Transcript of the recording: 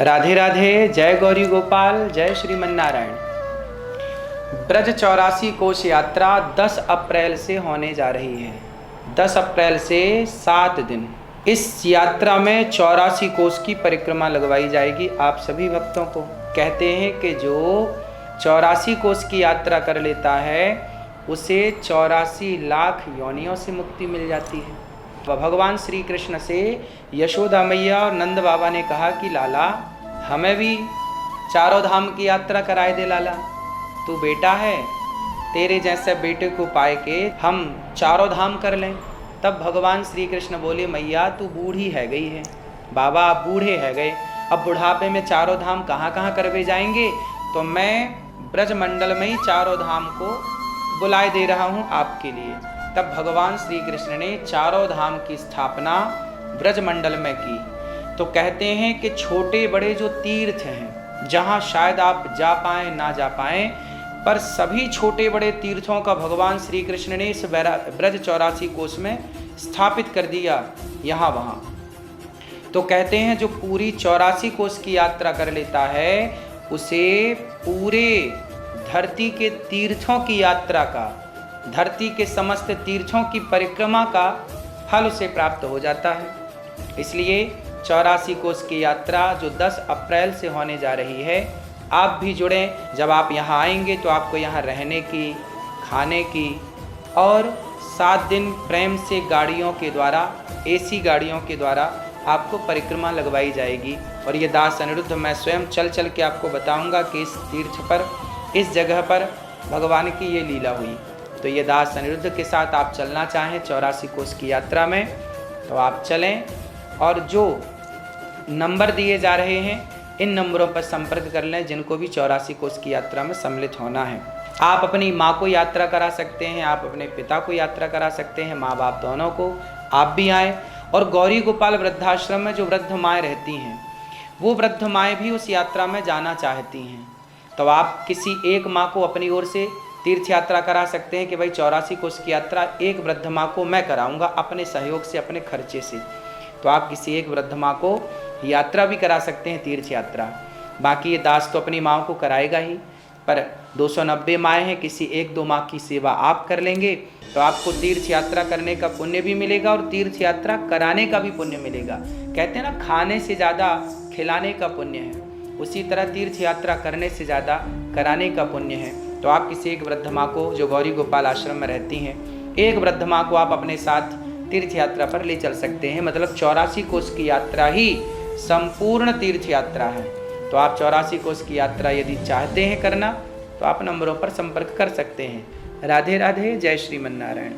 राधे राधे, जय गौरी गोपाल, जय श्रीमन नारायण। ब्रज 84 कोश यात्रा 10 अप्रैल से होने जा रही है। 10 अप्रैल से 7 दिन इस यात्रा में 84 कोश की परिक्रमा लगवाई जाएगी आप सभी भक्तों को। कहते हैं कि जो 84 कोश की यात्रा कर लेता है उसे 84 लाख योनियों से मुक्ति मिल जाती है। भगवान श्री कृष्ण से यशोदा मैया और नंद बाबा ने कहा कि लाला हमें भी चारों धाम की यात्रा कराए दे लाला, तू बेटा है, तेरे जैसे बेटे को पाए के हम चारों धाम कर लें। तब भगवान श्री कृष्ण बोले मैया तू बूढ़ी है गई है, बाबा आप बूढ़े है गए, अब बुढ़ापे में चारों धाम कहाँ कहाँ करवे जाएंगे, तो मैं ब्रजमंडल में ही चारों धाम को बुलाए दे रहा हूँ आपके लिए। तब भगवान श्री कृष्ण ने चारों धाम की स्थापना ब्रजमंडल में की। तो कहते हैं कि छोटे बड़े जो तीर्थ हैं जहाँ शायद आप जा पाएँ ना जा पाएँ, पर सभी छोटे बड़े तीर्थों का भगवान श्री कृष्ण ने इस ब्रज 84 कोश में स्थापित कर दिया यहाँ वहाँ। तो कहते हैं जो पूरी 84 कोश की यात्रा कर लेता है उसे पूरे धरती के तीर्थों की यात्रा का, धरती के समस्त तीर्थों की परिक्रमा का फल उसे प्राप्त हो जाता है। इसलिए 84 कोश की यात्रा जो 10 अप्रैल से होने जा रही है, आप भी जुड़ें। जब आप यहाँ आएंगे तो आपको यहाँ रहने की, खाने की और 7 दिन प्रेम से गाड़ियों के द्वारा, एसी गाड़ियों के द्वारा आपको परिक्रमा लगवाई जाएगी। और ये दास अनिरुद्ध मैं स्वयं चल चल के आपको बताऊंगा कि इस तीर्थ पर, इस जगह पर भगवान की ये लीला हुई। तो ये दास अनिरुद्ध के साथ आप चलना चाहें 84 कोश की यात्रा में तो आप चलें, और जो नंबर दिए जा रहे हैं इन नंबरों पर संपर्क कर लें जिनको भी 84 कोश की यात्रा में सम्मिलित होना है। आप अपनी माँ को यात्रा करा सकते हैं, आप अपने पिता को यात्रा करा सकते हैं, माँ बाप दोनों को। आप भी आएँ। और गौरी गोपाल वृद्धाश्रम में जो वृद्ध माएँ रहती हैं वो वृद्ध माएँ भी उस यात्रा में जाना चाहती हैं, तो आप किसी एक माँ को अपनी ओर से तीर्थ यात्रा करा सकते हैं कि भाई 84 कोश की यात्रा एक वृद्ध माँ को मैं कराऊंगा अपने सहयोग से, अपने खर्चे से। तो आप किसी एक वृद्ध माँ को यात्रा भी करा सकते हैं, तीर्थ यात्रा। बाकी ये दास तो अपनी माँ को कराएगा ही, पर 290 माएँ हैं, किसी एक दो माँ की सेवा आप कर लेंगे तो आपको तीर्थ यात्रा करने का पुण्य भी मिलेगा और तीर्थ यात्रा कराने का भी पुण्य मिलेगा। कहते हैं ना खाने से ज़्यादा खिलाने का पुण्य है, उसी तरह तीर्थ यात्रा करने से ज़्यादा कराने का पुण्य है। तो आप किसी एक वृद्ध माँ को जो गौरी गोपाल आश्रम में रहती हैं, एक वृद्ध माँ को आप अपने साथ तीर्थ यात्रा पर ले चल सकते हैं। मतलब 84 कोश की यात्रा ही संपूर्ण तीर्थ यात्रा है। तो आप 84 कोश की यात्रा यदि चाहते हैं करना तो आप नंबरों पर संपर्क कर सकते हैं। राधे राधे, जय श्रीमन नारायण।